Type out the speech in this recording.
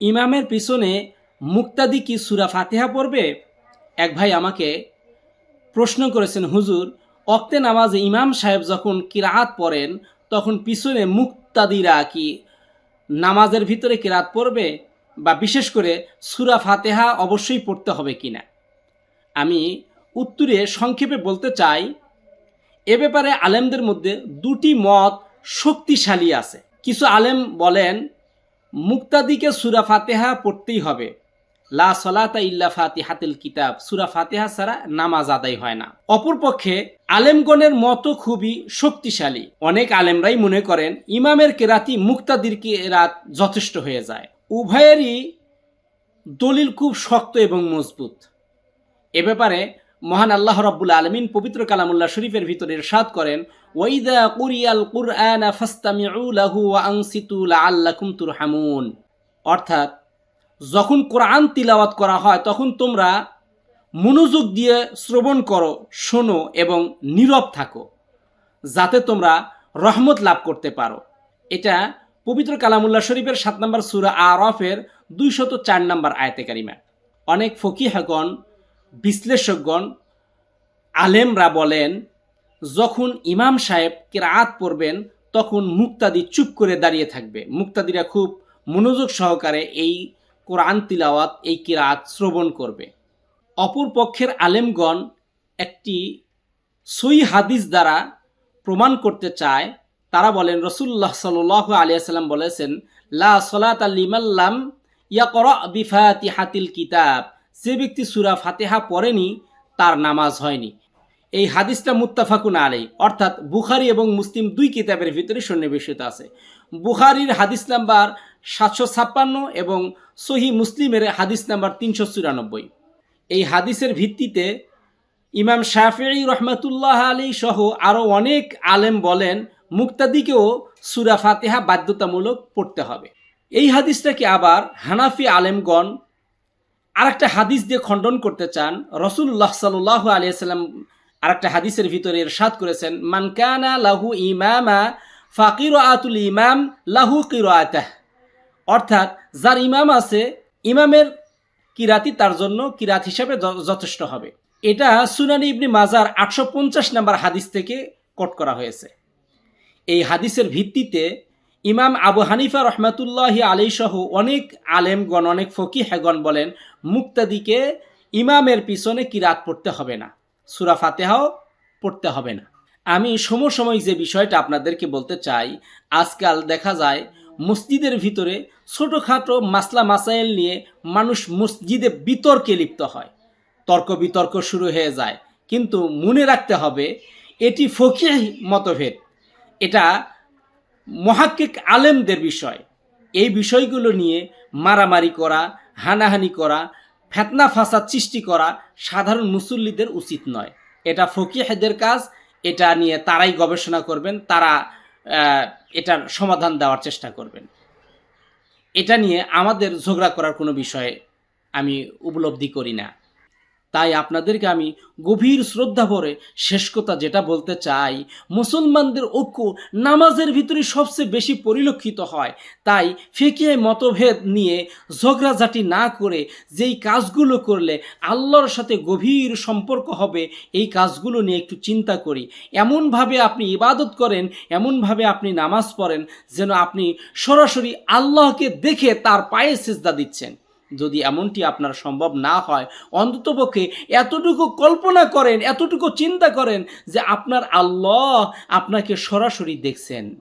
ইমামের পিছনে মুক্তাদি কি সূরা ফাতিহা পড়বে? এক ভাই আমাকে প্রশ্ন করেছেন, হুজুর, ওয়াক্তে নামাজে ইমাম সাহেব যখন কিরাআত পড়েন তখন পিছনে মুক্তাদিরা কি নামাজের ভিতরে কিরাআত পড়বে, বা বিশেষ করে সূরা ফাতিহা অবশ্যই পড়তে হবে কিনা? আমি উত্তরে সংক্ষেপে বলতে চাই, এ ব্যাপারে আলেমদের মধ্যে দুটি মত শক্তিশালী আছে। কিছু আলেম বলেন মুক্তাদিকে সূরা ফাতিহা পড়তেই হবে, লা সলাতা ইল্লা ফাতিহাতুল কিতাব, সূরা ফাতিহা ছাড়া নামাজ আদায় হয় না। অপরপক্ষে আলেমগণের মত খুবই শক্তিশালী। অনেক আলেমরাই মনে করেন ইমামের কেরাতি মুক্তাদির কেরাত যথেষ্ট হয়ে যায়। উভয়েরই দলিল খুব শক্ত এবং মজবুত। এ ব্যাপারে মহান আল্লাহ রাব্বুল আলামিন পবিত্র কালামুল্লাহ শরীফের ভিতরে ইরশাদ করেন, ওয়াইদা কুরিয়াল কুরআনা ফাসতামিউ লাহু ওয়া আনসিতু লাআল্লাকুম তুরহামুন। অর্থাৎ যখন কোরআন তিলাওয়াত করা হয় তখন তোমরা মনোযোগ দিয়ে শ্রবণ করো, শোনো এবং নীরব থাকো, যাতে তোমরা রহমত লাভ করতে পারো। এটা পবিত্র কালামুল্লাহ শরীফের 7 নম্বর সূরা আরাফের 204 নম্বর আয়াতে কারিমা। অনেক ফকিহগণ, বিশ্লেষকগণ, আলেমরা বলেন যখন ইমাম সাহেব কিরাআত পড়বেন তখন মুক্তাদি চুপ করে দাঁড়িয়ে থাকবে। মুক্তাদিরা খুব মনোযোগ সহকারে এই কোরআন তিলাওয়াত, এই কিরাআত শ্রবণ করবে। অপর পক্ষের আলেমগণ একটি সহিহ হাদিস দ্বারা প্রমাণ করতে চায়। তারা বলেন রাসূলুল্লাহ সাল্লাল্লাহু আলাইহি ওয়াসাল্লাম বলেছেন, লা সলাতা লিমান লাম ইয়াকরা বিফাতিহাতিল কিতাব, যে ব্যক্তি সূরা ফাতিহা পড়েনি তার নামাজ হয়নি। এই হাদিসটা মুত্তাফাকুন আলাইহি, অর্থাৎ বুখারী এবং মুসলিম দুই কিতাবের ভিতরে সন্নিবেশিত আছে। বুখারীর হাদিস নাম্বার 756 এবং সহিহ মুসলিমের হাদিস নাম্বার 394। এই হাদিসের ভিত্তিতে ইমাম শাফিঈ রহমাতুল্লাহ আলাইহি সহ আরও অনেক আলেম বলেন মুক্তাদিকেও সূরা ফাতিহা বাধ্যতামূলক পড়তে হবে। এই হাদিসটাকে আবার হানাফি আলেমগণ আরেকটা হাদিস দিয়ে খণ্ডন করতে চান। রাসূলুল্লাহ সাল্লাল্লাহু আলাইহি ওয়াসাল্লাম আরেকটা হাদিসের ভিতরে ইরশাদ করেছেন, মান কানা লাহু ইমামা ফাকিরাতুল ইমাম লাহু কিরাআতাহ। অর্থাৎ যার ইমাম আছে, ইমামের কিরাতি তার জন্য কিরাত হিসাবে যথেষ্ট হবে। এটা সুনানি ইবনে মাজার 850 নম্বর হাদিস থেকে কোট করা হয়েছে। এই হাদিসের ভিত্তিতে ইমাম আবু হানিফা রহমাতুল্লাহি আলাইহি সহ অনেক আলেমগণ, অনেক ফকিহগণ বলেন মুক্তাদিকে ইমামের পিছনে কিরাত পড়তে হবে না, সূরা ফাতিহাও পড়তে হবে না। আমি সমসাময়িক যে বিষয়টা আপনাদেরকে বলতে চাই, আজকাল দেখা যায় মসজিদের ভিতরে ছোটোখাটো মাসলা মাসাইল নিয়ে মানুষ মসজিদে বিতর্কে লিপ্ত হয়, তর্ক বিতর্ক শুরু হয়ে যায়। কিন্তু মনে রাখতে হবে এটি ফকিহ মতভেদ, এটা মুহাক্কিক আলেমদের বিষয়। এই বিষয়গুলো নিয়ে মারামারি করা, হানাহানি করা, ফিতনা ফাসাদ সৃষ্টি করা সাধারণ মুসল্লিদের উচিত নয়। এটা ফকিহদের কাজ, এটা নিয়ে তারাই গবেষণা করবেন, তারা এটার সমাধান দেওয়ার চেষ্টা করবেন। এটা নিয়ে আমাদের ঝগড়া করার কোনো বিষয় আমি উপলব্ধি করি না। তাই আপনাদেরকে আমি গভীর শ্রদ্ধা ভরে শেষ কথা যেটা বলতে চাই, মুসলমানদের ঐক্য নামাজের ভিতরে সবচেয়ে বেশি পরিলক্ষিত হয়। তাই ফিকহে মতভেদ নিয়ে ঝগড়াঝাটি না করে যেই কাজগুলো করলে আল্লাহর সাথে গভীর সম্পর্ক হবে, এই কাজগুলো নিয়ে একটু চিন্তা করি। এমনভাবে আপনি ইবাদত করেন, এমনভাবে আপনি নামাজ পড়েন যেন আপনি সরাসরি আল্লাহকে দেখে তার পায়ে সিজদা দিচ্ছেন। যদি এমনটি আপনার সম্ভব না হয়, অন্ততপক্ষে এতটুকু কল্পনা করেন, এতটুকু চিন্তা করেন যে আপনার আল্লাহ আপনাকে সরাসরি দেখছেন।